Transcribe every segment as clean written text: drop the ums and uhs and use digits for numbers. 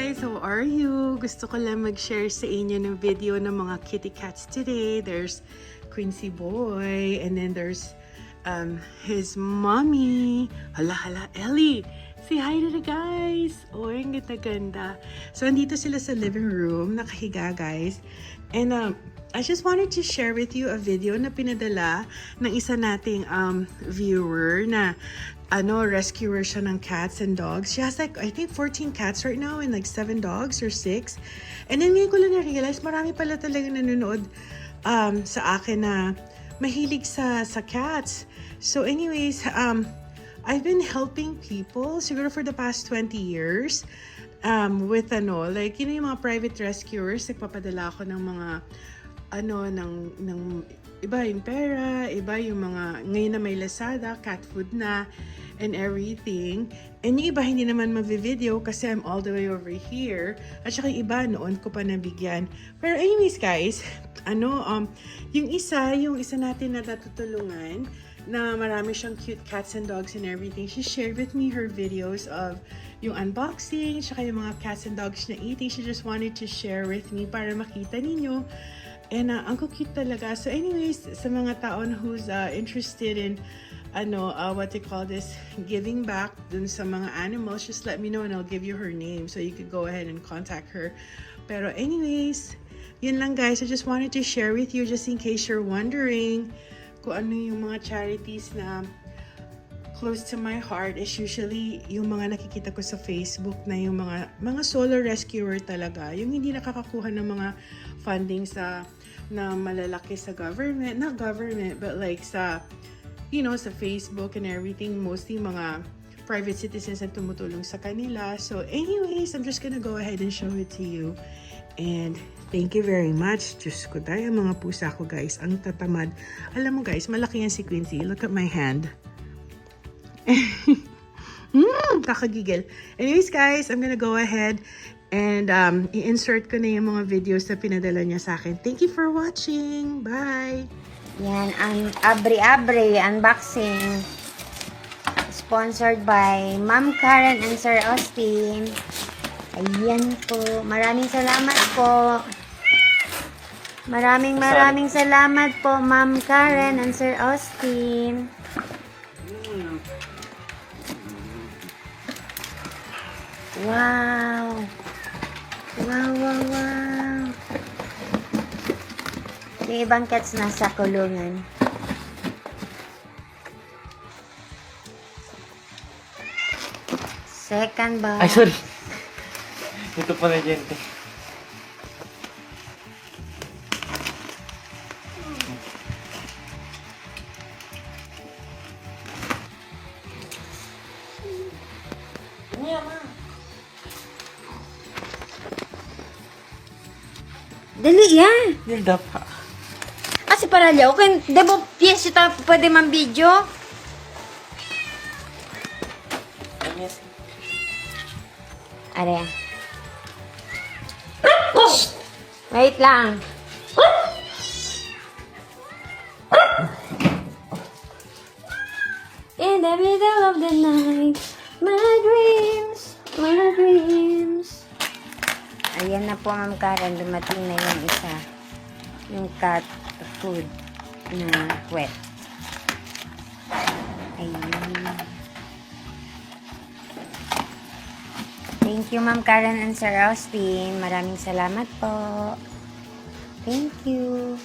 guys! How are you? Gusto ko lang mag-share sa inyo ng video ng mga kitty cats today. There's Quincy Boy, and then there's his mommy. Hala, Ellie! Say hi to the guys! Oh, ang ganda-ganda. So, andito sila sa living room, nakahiga guys. And I just wanted to share with you a video na pinadala ng isa nating viewer na rescuer siya ng cats and dogs. She has like, I think 14 cats right now and like 7 dogs or 6. And then ngayon ko lang na-realize, marami pala talaga nanonood sa akin na mahilig sa cats. So anyways, I've been helping people siguro for the past 20 years with like, yung mga private rescuers, nagpapadala ako ng mga ng iba yung pera, iba yung mga, ngayon na may Lazada, cat food na, and everything. And yung iba hindi naman mavi-video kasi I'm all the way over here. At saka yung iba, noon ko pa nabigyan. Pero anyways guys, yung isa natin na natutulungan, na marami siyang cute cats and dogs and everything. She shared with me her videos of yung unboxing, saka yung mga cats and dogs na eating. She just wanted to share with me para makita ninyo. And ang cute talaga. So anyways, sa mga taon who's interested in what they call this, giving back dun sa mga animals, just let me know and I'll give you her name so you could go ahead and contact her. Pero anyways, yun lang guys. I just wanted to share with you just in case you're wondering kung ano yung mga charities na close to my heart is usually yung mga nakikita ko sa Facebook na yung mga solo rescuer talaga. Yung hindi nakakakuha ng mga funding na malalaki sa government, not government, but like sa Facebook and everything, mostly mga private citizens ang tumutulong sa kanila. So anyways, I'm just gonna go ahead and show it to you. And thank you very much. Diyos ko, dahil mga pusa ko guys, ang tatamad. Alam mo guys, malaki yan si Quincy. Look at my hand. Kakagigil. Anyways guys, I'm gonna go ahead and i-insert ko na yung mga videos na pinadala niya sa akin. Thank you for watching. Bye! Yan, ang Abri unboxing. Sponsored by Ma'am Karen and Sir Austin. Ayan po. Maraming salamat po. Maraming salamat po, Ma'am Karen and Sir Austin. Wow! Wow! Yung ibang cats nasa kulungan. Second box. Ay, sorry. Ito pala dyan. Dali yan. Hilda pa. Kasi para liyaw. Okay, debo piyes ito pwede man video. Are. Wait lang. In the middle of the night, my dreams. Ayan na po, Ma'am Karen. Dumating na yung isa. Yung cat food na wet. Ayan. Thank you, Ma'am Karen and Sir Austin. Maraming salamat po. Thank you.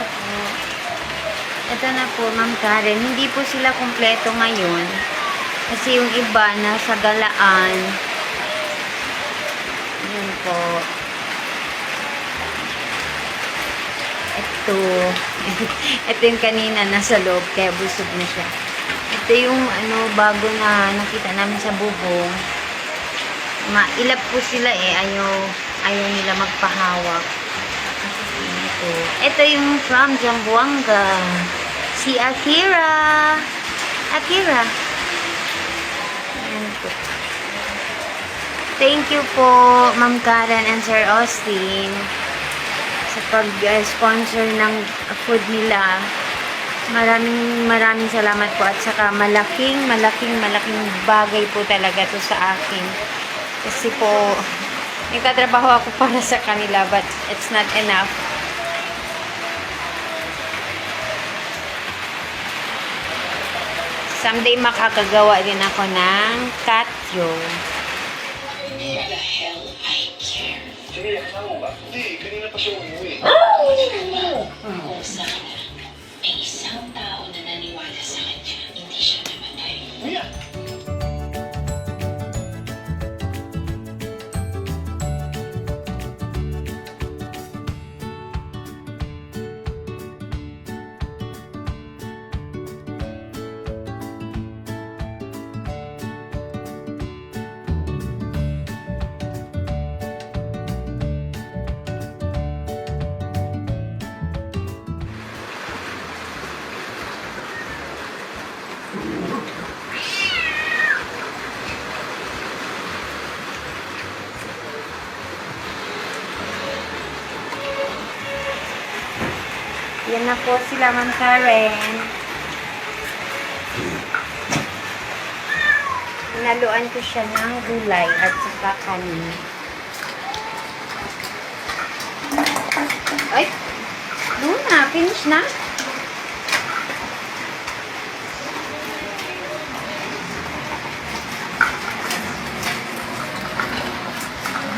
po. Ito na po, Ma'am Karen. Hindi po sila kumpleto ngayon. Kasi yung iba nasa galaan. Yun po. Ito. Ito yung kanina nasa loob. Kaya busog na siya. Ito yung bago na nakita namin sa bubong. Mailap po sila eh. Ayaw nila magpahawak. Ito yung from Zamboanga. Si Akira. Akira. Ayan po. Thank you po, Ma'am Karen and Sir Austin, sa pag-sponsor ng food nila. Maraming salamat po. At saka malaking bagay po talaga to sa akin. Kasi po, nagtatrabaho ako para sa kanila, but it's not enough. Someday makakagawa din ako ng katyo. Sige, kasama mo ba? Hindi, kanina pa siya umuwi. Oo, sana. May isang tao na naniwala sa kanya, hindi siya namatay. Kuya! Yan na po sila, Ma'am Karen. Pinaluan ko siya ng gulay at saka kanin. Ay! Doon na, finish na.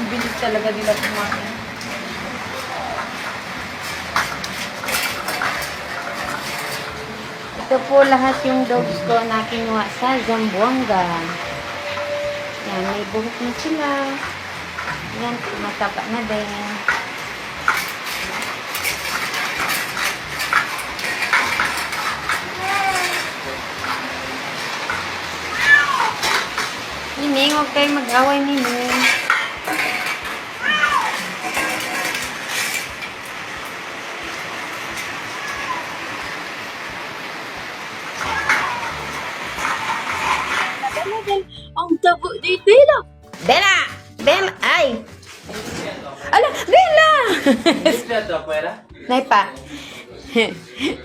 Bilis talaga nila kumain. Ito po lahat yung dogs ko na kinuha sa Zamboanga. Yan, may buhok na sila. Yan, mataba na din. Nining, huwag kayo mag-away, Nining. Ang tabo di Bella! Bella! Bella! Ay! Ala! Bella! Despierto afuera. Nay pa.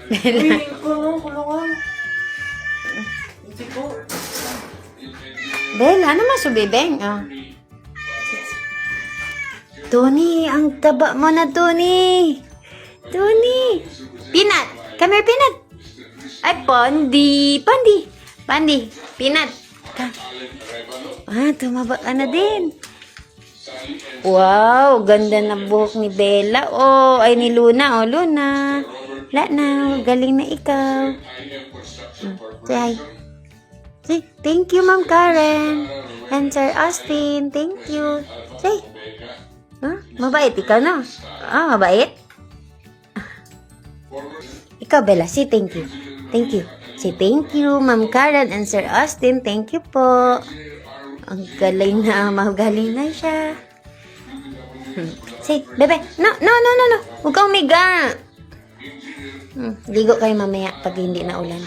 Bella. Kulungan. Hindi po. Bella, ano masubibeng? Oh. Tony, ang taba mo na, Tony. Tony. Peanut. Come here, Peanut. Ay, Pondi. Pondi. Pondi. Peanut. Tumaba ka na din. Wow, ganda na buhok ni Bella. Oh, ay ni Luna. Oh, Luna. Wala na. Galing na ikaw. Say hi. Say, thank you, Ma'am Karen. And Sir Austin, thank you. Say, mabait ikaw, no? Mabait? Ikaw, Bella, say thank you. Thank you. Say thank you, Ma'am Karen and Sir Austin. Thank you po. Ang galing na. Magaling na siya. Say, bebe. No. Huwag kang umiga. Ligo kayo mamaya pag hindi na ulan.